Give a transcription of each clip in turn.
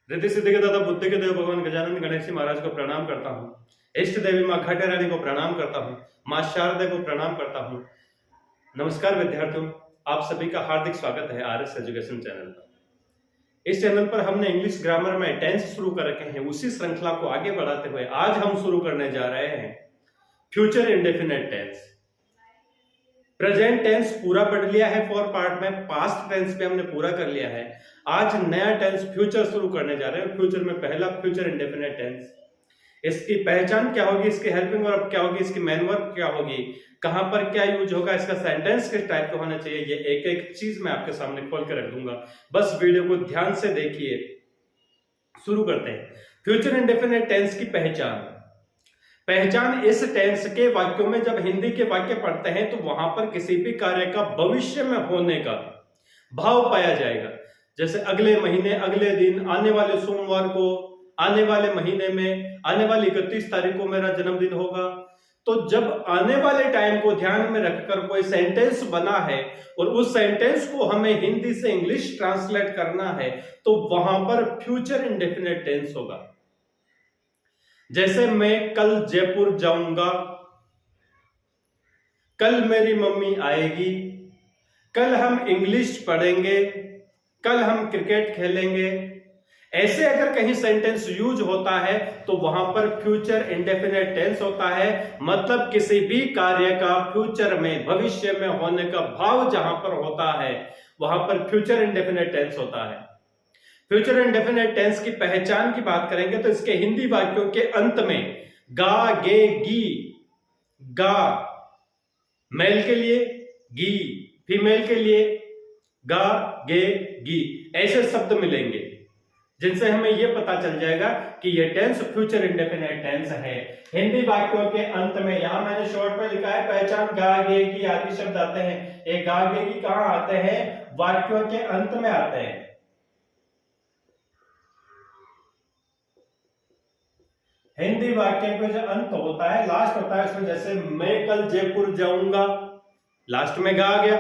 रिद्धि सिद्धि के दाता बुद्धि के देव भगवान गजानन गणेश जी महाराज को प्रणाम करता हूँ। इष्ट देवी माँ घाटे रानी को प्रणाम करता हूँ। माँ शारदा को प्रणाम करता हूँ। नमस्कार विद्यार्थियों, आप सभी का हार्दिक स्वागत है आरएस एजुकेशन चैनल पर। इस चैनल पर हमने इंग्लिश ग्रामर में टेंस शुरू कर रखे हैं। उसी श्रृंखला को आगे बढ़ाते हुए आज हम शुरू करने जा रहे हैं future indefinite tense. Present tense पूरा पढ़ लिया है फॉर पार्ट में, पास्ट टेंस भी हमने पूरा कर लिया है। आज नया टेंस फ्यूचर शुरू करने जा रहे हैं। फ्यूचर में पहला फ्यूचर इंडेफिनिट टेंस। इसकी पहचान क्या होगी, इसकी हेल्पिंग वर्ब क्या होगी, इसकी मेन वर्ब क्या होगी, कहां पर क्या यूज होगा, इसका सेंटेंस किस टाइप का होना चाहिए, ये एक एक चीज मैं आपके सामने खोल के रख दूंगा। बस वीडियो को ध्यान से देखिए। शुरू करते हैं। फ्यूचर इंडेफिनिट टेंस की पहचान। पहचान इस टेंस के वाक्यों में जब हिंदी के वाक्य पढ़ते हैं तो वहां पर किसी भी कार्य का भविष्य में होने का भाव पाया जाएगा। जैसे अगले महीने, अगले दिन, आने वाले सोमवार को, आने वाले महीने में, आने वाली 31 तारीख को मेरा जन्मदिन होगा। तो जब आने वाले टाइम को ध्यान में रखकर कोई सेंटेंस बना है और उस सेंटेंस को हमें हिंदी से इंग्लिश ट्रांसलेट करना है तो वहां पर फ्यूचर इंडेफिनिट टेंस होगा। जैसे मैं कल जयपुर जाऊंगा, कल मेरी मम्मी आएगी, कल हम इंग्लिश पढ़ेंगे, कल हम क्रिकेट खेलेंगे। ऐसे अगर कहीं सेंटेंस यूज होता है तो वहां पर फ्यूचर इंडेफिनिट टेंस होता है। मतलब किसी भी कार्य का फ्यूचर में, भविष्य में होने का भाव जहां पर होता है वहां पर फ्यूचर इंडेफिनिट टेंस होता है। फ्यूचर इंडेफिनिट टेंस की पहचान की बात करेंगे तो इसके हिंदी वाक्यों के अंत में गा, गे, गी, गा मेल के लिए, गी फीमेल के लिए, गा, गे, गी ऐसे शब्द मिलेंगे जिनसे हमें यह पता चल जाएगा कि यह टेंस फ्यूचर इंडेफिनिट टेंस है। हिंदी वाक्यों के अंत में, यहां मैंने शॉर्ट में लिखा है पहचान, गा, गे, गी आदि शब्द आते हैं। ये गा, गे, गी कहां आते हैं? वाक्यों के अंत में आते हैं। हिंदी वाक्य का जो अंत होता है, लास्ट होता है उसमें, जैसे मैं कल जयपुर जाऊंगा, लास्ट में गा आ गया,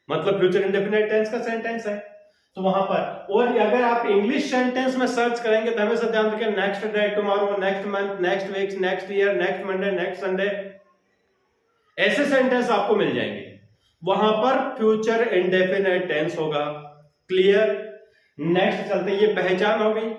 मतलब फ्यूचर इंडेफिनिट टेंस का सेंटेंस है। तो वहां पर, और अगर आप इंग्लिश सेंटेंस में सर्च करेंगे तो हमेशा ध्यान रखें next day, tomorrow, next month, next week, next year, next Monday, next Sunday, ऐसे सेंटेंस आपको मिल जाएंगे। वहां पर फ्यूचर इंडेफिनिट टेंस होगा। क्लियर? नेक्स्ट चलते, ये पहचान हो गई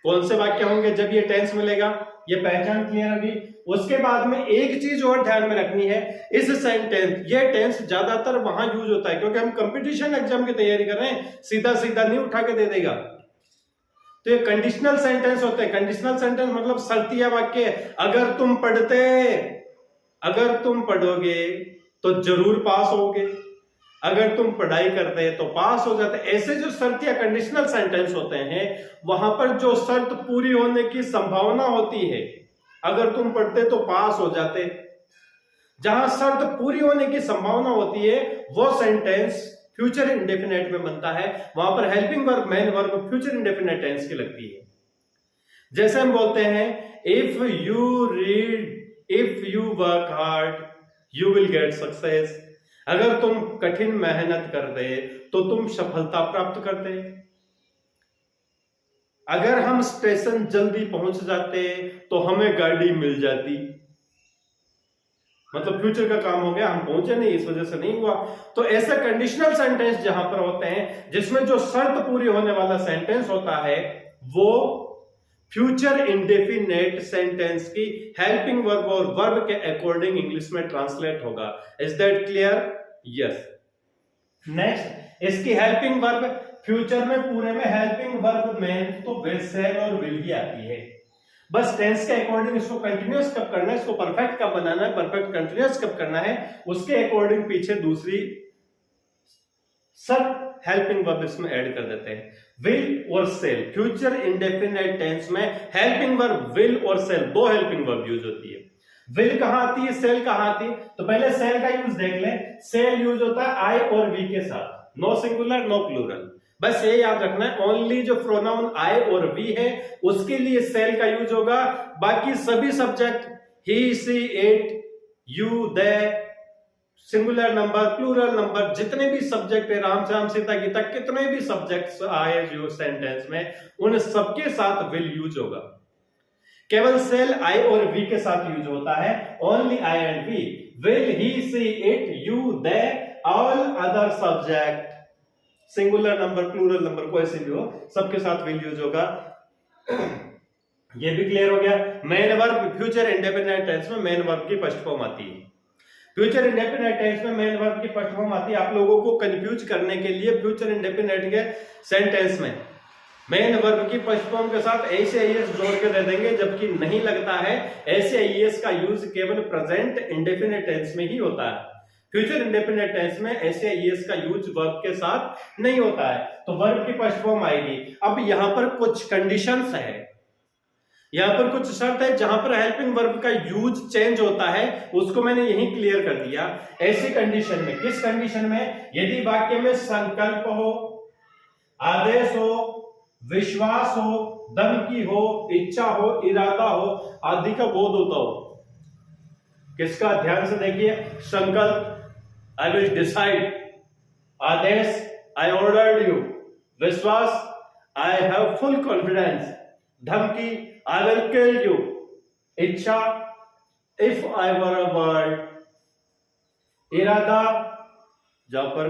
कौन से वाक्य होंगे जब ये टेंस मिलेगा, ये पहचान क्लियर होगी। उसके बाद में एक चीज और ध्यान में रखनी है, इस सेंटेंस, ये टेंस ज्यादातर वहां यूज होता है क्योंकि हम कंपटीशन एग्जाम की तैयारी कर रहे हैं, सीधा सीधा नहीं उठा के दे देगा। तो ये कंडीशनल सेंटेंस होते हैं। कंडीशनल सेंटेंस मतलब शर्तिया वाक्य। अगर तुम पढ़ते, अगर तुम पढ़ोगे तो जरूर पास होगे, अगर तुम पढ़ाई करते तो पास हो जाते। ऐसे जो शर्त या कंडीशनल सेंटेंस होते हैं वहां पर जो शर्त पूरी होने की संभावना होती है, अगर तुम पढ़ते तो पास हो जाते, जहां शर्त पूरी होने की संभावना होती है वो सेंटेंस फ्यूचर इंडेफिनिट में बनता है। वहां पर helping verb, main verb future indefinite tense की लगती है। जैसे हम बोलते हैं if you read, if you work hard you will get success. अगर तुम कठिन मेहनत करते तो तुम सफलता प्राप्त करते। अगर हम स्टेशन जल्दी पहुंच जाते तो हमें गाड़ी मिल जाती। मतलब फ्यूचर का काम हो गया, हम पहुंचे नहीं इस वजह से नहीं हुआ। तो ऐसे कंडीशनल सेंटेंस जहां पर होते हैं जिसमें जो शर्त पूरी होने वाला सेंटेंस होता है वो फ्यूचर इंडेफिनिट सेंटेंस की हेल्पिंग वर्ब और वर्ब के अकॉर्डिंग इंग्लिश में ट्रांसलेट होगा। Is that clear? Yes. Next, इसकी हेल्पिंग वर्ब फ्यूचर में पूरे में हेल्पिंग वर्ब में तो विल, शैल और विल ही आती है। बस टेंस के अकॉर्डिंग इसको कंटिन्यूअस कब करना है, इसको परफेक्ट कब बनाना है, परफेक्ट कंटिन्यूअस कब करना है, उसके अकॉर्डिंग पीछे दूसरी सब हेल्पिंग वर्ब इसमें ऐड कर देते हैं। विल और सेल, फ्यूचर इंडेफिनिट टेंस में हेल्पिंग वर्ब विल और सेल, दो हेल्पिंग वर्ब यूज होती है। विल कहां आती है, सेल कहां आती है? तो पहले सेल का यूज देख ले। सेल यूज होता है आई और वी के साथ, नो सिंगुलर नो प्लूरल। बस ये याद रखना है, ओनली जो प्रोनाउन आई और वी है उसके लिए सेल का यूज होगा। बाकी सभी subject he, she, it, you, they, singular number, plural number, जितने भी सब्जेक्ट है, राम श्याम सीता गीता, कितने भी सब्जेक्ट्स आए जो सेंटेंस में, उन सबके साथ विल यूज होगा। केवल सेल आई और वी के साथ यूज होता है, only I and we. Will, he, she, it, you, they, all other subject, singular number, plural number, कोई से भी हो, सबके साथ विल यूज होगा। ये भी क्लियर हो गया। Main verb future indefinite tense में मेन वर्ब की फर्स्ट फॉर्म आती है। फ्यूचर इंडेफिनिट टेंस में मेन वर्ब की फर्स्ट फॉर्म आती है। आप लोगों को कंफ्यूज करने के लिए फ्यूचर इंडेफिनिट के सेंटेंस में मेन वर्ब की फर्स्ट फॉर्म के साथ ऐसे आईएस जोड़ के दे देंगे, जबकि नहीं लगता है। ऐसे आईएस का यूज केवल प्रेजेंट इंडेफिनिट टेंस में ही होता है। फ्यूचर इंडेफिनिट टेंस में ऐसे आईएस का यूज वर्ब के साथ नहीं होता है। तो वर्ब की फर्स्ट फॉर्म आएगी। अब यहां पर कुछ कंडीशंस है, यहां पर कुछ शर्त है जहां पर हेल्पिंग वर्ब का यूज चेंज होता है, उसको मैंने यही क्लियर कर दिया। ऐसी कंडीशन में, किस कंडीशन में? यदि वाक्य में संकल्प हो, आदेश हो, विश्वास हो, धमकी हो, इच्छा हो, इरादा हो, आदि का बोध होता हो। किसका? ध्यान से देखिए। संकल्प, आई विल डिसाइड। आदेश, आई ऑर्डर्ड यू। विश्वास, आई हैव फुल कॉन्फिडेंस। धमकी, I will kill you. इच्छा, if I were a bird. इरादा, जहां पर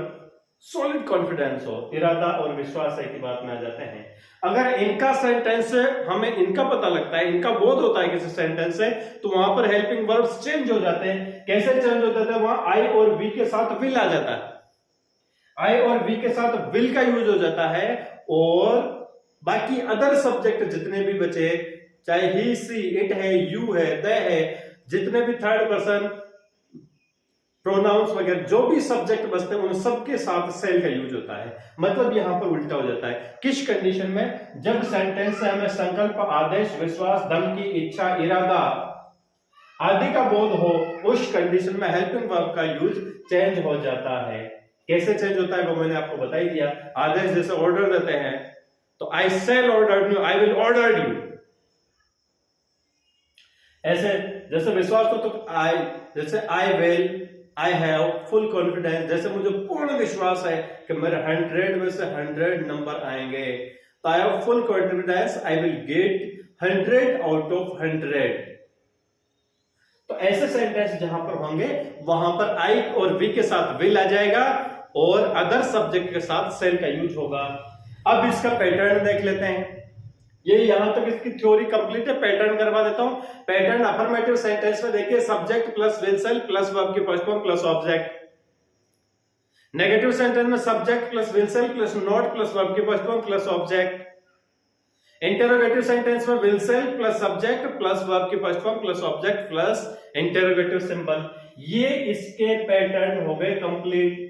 सॉलिड कॉन्फिडेंस हो, इरादा और विश्वास है की बात में आ जाते हैं। अगर इनका सेंटेंस हमें इनका पता लगता है, इनका बोध होता है किसी सेंटेंस से, तो वहां पर हेल्पिंग वर्ब्स चेंज हो जाते हैं। कैसे चेंज हो जाते हैं? वहां आई और वी के साथ विल आ जाता है। आई और वी के साथ विल का यूज हो जाता है, और बाकी अदर सब्जेक्ट जितने भी बचे, चाहे ही, सी, इट है, यू है, दे है, जितने भी थर्ड पर्सन प्रोनाउंस वगैरह जो भी सब्जेक्ट बचते हैं, उन सबके साथ सेल का यूज होता है। मतलब यहां पर उल्टा हो जाता है। किस कंडीशन में? जब सेंटेंस में हमें संकल्प, आदेश, विश्वास, धमकी, इच्छा, इरादा आदि का बोध हो, उस कंडीशन में हेल्पिंग वर्ब का यूज चेंज हो जाता है। कैसे चेंज होता है वो मैंने आपको बता ही दिया। आदेश जैसे ऑर्डर देते हैं, तो I shall order you, I will order you. ऐसे जैसे विश्वास को, तो आई, जैसे I will, I have full confidence, जैसे मुझे पूर्ण विश्वास है कि मेरे 100 में से 100 नंबर आएंगे, तो आई have full confidence, I will get 100 out of 100। तो ऐसे सेंटेंस जहां पर होंगे, वहां पर आई और वी के साथ विल आ जाएगा, और अदर सब्जेक्ट के साथ सेल का यूज होगा। अब इसका पैटर्न देख लेते हैं। ये यहां तक इसकी थ्योरी कंप्लीट है। पैटर्न करवा देता हूं। पैटर्न अफर्मेटिव सेंटेंस में देखिए, subject plus will shall plus verb की first form plus object. Negative sentence में subject plus will shall plus not plus verb की first form plus object. Interrogative sentence में will shall plus subject plus verb की first form plus object plus interrogative symbol. ये इसके pattern हो गए complete.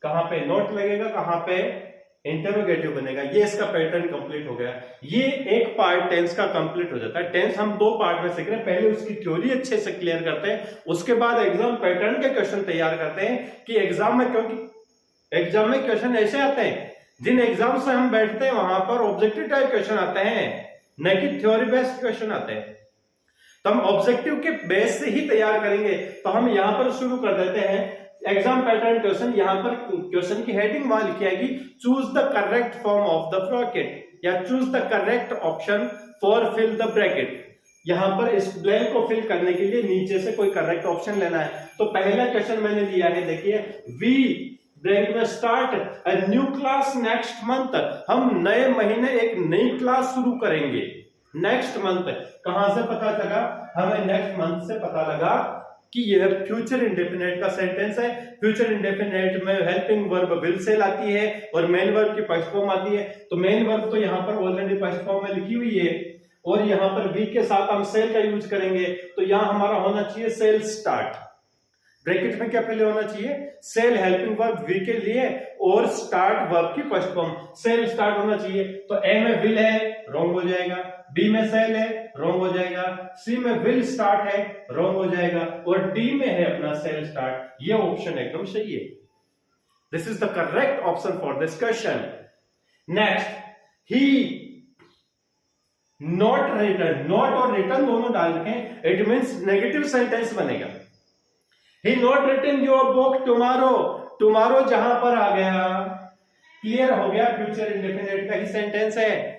कहां पे नोट लगेगा, कहां पे इंटरोगेटिव बनेगा, ये इसका पैटर्न कंप्लीट हो गया। ये एक पार्ट टेंस का कंप्लीट हो जाता है। टेंस हम दो पार्ट में सीख रहे हैं। पहले उसकी थ्योरी अच्छे से क्लियर करते हैं, उसके बाद एग्जाम पैटर्न के क्वेश्चन तैयार करते हैं कि एग्जाम में, क्योंकि एग्जाम में क्वेश्चन ऐसे आते हैं, जिन एग्जाम से हम बैठते हैं वहां पर ऑब्जेक्टिव टाइप क्वेश्चन आते हैं, न कि थ्योरी बेस्ड क्वेश्चन आते हैं। तो हम ऑब्जेक्टिव के बेस से ही तैयार करेंगे। तो हम यहां पर शुरू कर देते हैं एग्जाम पैटर्न क्वेश्चन। यहां पर क्वेश्चन की हेडिंग वहां लिखी आएगी, choose the correct form of the bracket, या choose the correct option for fill the bracket. यहां पर इस ब्लैंक को फिल करने के लिए नीचे से कोई करेक्ट ऑप्शन लेना है। तो पहला क्वेश्चन मैंने लिया है, देखिए, वी ब्लैंक में start a new class next month. हम नए महीने एक नई क्लास शुरू करेंगे नेक्स्ट मंथ। कहां से पता लगा हमें? नेक्स्ट मंथ से पता लगा कि यह फ्यूचर इंडेफिनिट का सेंटेंस है। फ्यूचर इंडेफिनिट में हेल्पिंग वर्ब विल सेल आती है और मेन वर्ब की फर्स्ट फॉर्म आती है। तो मेन वर्ब तो यहां पर ऑलरेडी फर्स्ट फॉर्म में लिखी हुई है, और यहां पर वी के साथ हम सेल का यूज करेंगे। तो यहां हमारा होना चाहिए सेल स्टार्ट। ब्रैकेट में क्या पहले होना चाहिए? सेल हेल्पिंग वर्ब वी के लिए और स्टार्ट वर्ब की फर्स्ट फॉर्म। सेल स्टार्ट होना चाहिए। तो ए में विल है, रॉन्ग हो जाएगा। बी में सेल है, रॉन्ग हो जाएगा। सी में विल स्टार्ट है, रॉन्ग हो जाएगा। और डी में है अपना सेल स्टार्ट। ये ऑप्शन एकदम सही है। This is the correct option for this question. Next, he not return. Not और रिटर्न दोनों डाल रखें, इट मींस नेगेटिव सेंटेंस बनेगा। He not return your book tomorrow. Tomorrow जहां पर आ गया, क्लियर हो गया, फ्यूचर इंडेफिनिट का ही सेंटेंस है।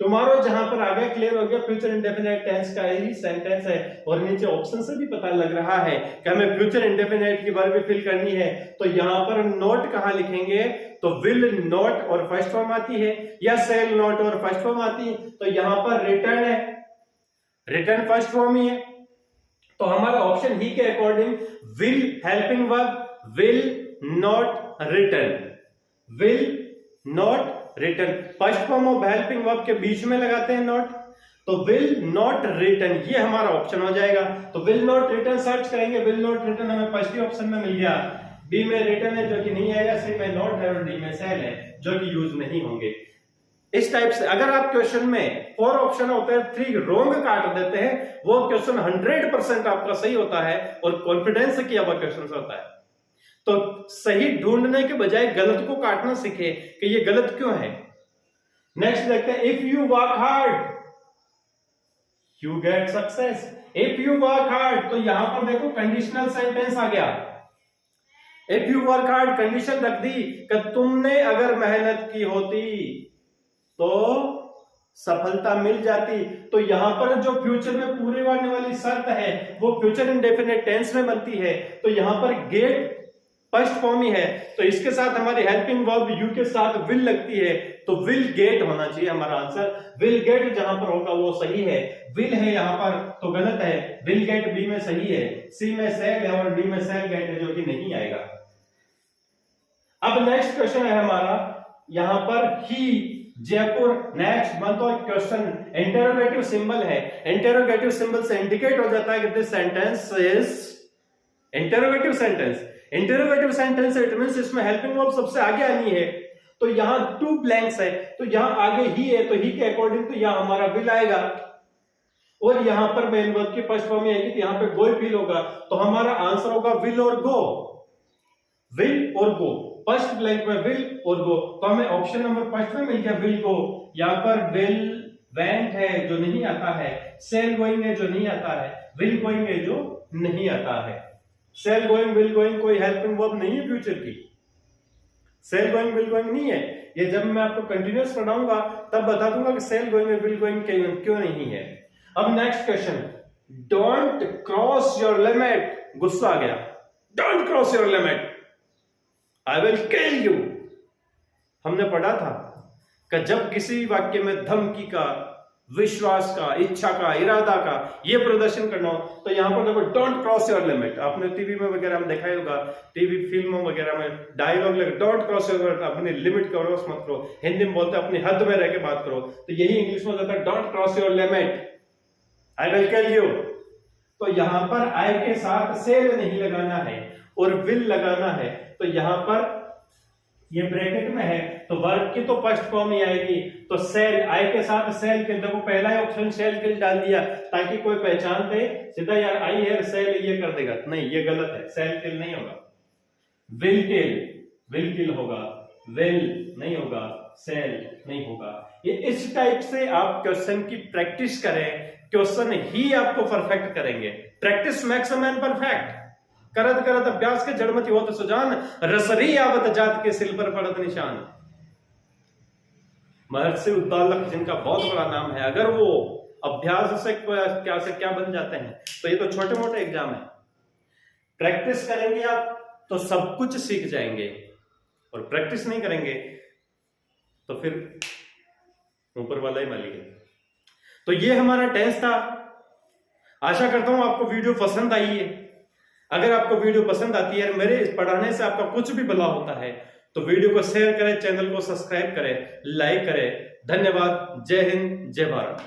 टुमारो जहां पर आ गया, क्लियर हो गया, फ्यूचर इंडेफिनिट टेंस का ही सेंटेंस है। और नीचे ऑप्शन से भी पता लग रहा है कि हमें फ्यूचर इंडेफिनिट की वर्ब फिल करनी है, तो यहां पर नोट कहां लिखेंगे, तो विल नॉट और फर्स्ट फॉर्म आती है, या सेल नॉट और फर्स्ट फॉर्म आती है, तो यहां पर रिटर्न है, रिटर्न फर्स्ट फॉर्म ही है। तो हमारा ऑप्शन ही के according will helping verb, will not return, will not return, first form of helping verb के बीच में लगाते हैं नॉट, तो विल नॉट रिटर्न, ये हमारा ऑप्शन हो जाएगा। तो विल नॉट रिटर्न सर्च करेंगे, विल नॉट रिटर्न हमें फर्स्ट ही ऑप्शन में मिल गया। बी में रिटर्न है जो कि नहीं आएगा, सी में नॉट है और डी में सेल है जो कि यूज नहीं होंगे। इस टाइप से अगर आप क्वेश्चन में 4 ऑप्शन होते हैं, 3 रोंग काट देते हैं, वो क्वेश्चन 100% आपका सही होता है और कॉन्फिडेंस से किया हुआ क्वेश्चन होता है। तो सही ढूंढने के बजाय गलत को काटना सीखे कि ये गलत क्यों है। नेक्स्ट देखते हैं, if you work hard you get success. If you work hard, तो यहां पर देखो कंडीशनल सेंटेंस आ गया। If you work hard condition रख दी कि तुमने अगर मेहनत की होती तो सफलता मिल जाती। तो यहां पर जो फ्यूचर में पूरे होने वाली शर्त है वो फ्यूचर इंडेफिनिट टेंस में बनती है, तो यहां पर गेट फर्स्ट फॉर्म ही है, तो इसके साथ हमारी हेल्पिंग वर्ब यू के साथ विल लगती है, तो विल गेट होना चाहिए हमारा आंसर। विल गेट जहां पर होगा वो सही है, विल है यहां पर तो गलत है, विल गेट बी में सही है, सी में सेल है और डी में सेल गेट है जो कि नहीं आएगा। अब नेक्स्ट क्वेश्चन है हमारा, यहां पर ही जयपुर नेक्स्ट मंथ और क्वेश्चन इंटरोगेटिव सिंबल है। इंटरोगेटिव सिंबल से इंडिकेट हो जाता है कि this sentence is interrogative sentence. Interrogative sentence it means इसमें हेल्पिंग वर्ब सबसे आगे आनी है, तो यहां 2 ब्लैंक्स है, तो यहां आगे ही है, तो ही के अकॉर्डिंग तो यहां हमारा विल आएगा और यहां पर मेन वर्ब की फर्स्ट फॉर्म आएगी, तो यहां पे गो फील होगा, तो हमारा आंसर होगा विल और गो, विल और गो। फर्स्ट ब्लैंक में विल और गो, तो हमें ऑप्शन नंबर फर्स्ट में मिल गया विल गो। यहां पर विल वेंट है जो नहीं आता है, सेल गोइंग है जो नहीं आता है, विल गोइंग है जो नहीं आता है। सेल गोइंग विल गोइंग कोई हेल्पिंग वर्ब नहीं है फ्यूचर की, सेल गोइंग विल गोइंग नहीं है। ये जब मैं आपको कंटिन्यूअस पढ़ाऊंगा तब बता दूंगा कि सेल गोइंग विल गोइंग क्यों नहीं है। अब next question, don't cross your limit. गुस्सा आ गया, don't cross your limit, I will kill you. हमने पढ़ा था कि जब किसी वाक्य में धमकी का, विश्वास का, इच्छा का, इरादा का ये प्रदर्शन करना हो, तो यहां पर देखो डोंट क्रॉस योर लिमिट। आपने टीवी में वगैरह में देखा होगा, टीवी फिल्मों वगैरह में डायलॉग लगे डोंट क्रॉस योर लिमिट, अपनी लिमिट क्रॉस मत करो। हिंदी में बोलते हैं अपनी हद में रह के बात करो, तो यही इंग्लिश में होता है don't cross your limit, I will kill you. तो यहां पर आई के साथ सेल नहीं लगाना है और विल लगाना है, तो यहां पर ये ब्रैकेट में है तो वर्ब की तो फर्स्ट फॉर्म ही आएगी, तो सेल, आई के साथ सेल के, देखो पहला ही ऑप्शन सेल किल डाल दिया ताकि कोई पहचान दे सीधा यार आई है सेल ये कर देगा, नहीं ये गलत है, सेल किल नहीं होगा, विल किल होगा, विल नहीं होगा, सेल नहीं होगा। ये इस टाइप से आप क्वेश्चन की प्रैक्टिस करें, क्वेश्चन ही आपको परफेक्ट करेंगे। Practice makes a man perfect, करत करत अभ्यास के जड़मति होत सुजान, रसरी आवत जात के सिल पर पड़त निशान। महर्षि उद्दालक जिनका बहुत बड़ा नाम है, अगर वो अभ्यास से क्या बन जाते हैं, तो ये तो छोटे मोटे एग्जाम है। प्रैक्टिस करेंगे आप तो सब कुछ सीख जाएंगे, और प्रैक्टिस नहीं करेंगे तो फिर ऊपर वाला ही मालिक है। तो ये हमारा टेस्ट था। आशा करता हूं आपको वीडियो पसंद आई है। अगर आपको वीडियो पसंद आती है, मेरे इस पढ़ाने से आपका कुछ भी भला होता है, तो वीडियो को शेयर करें, चैनल को सब्सक्राइब करें, लाइक करें। धन्यवाद। जय हिंद, जय भारत।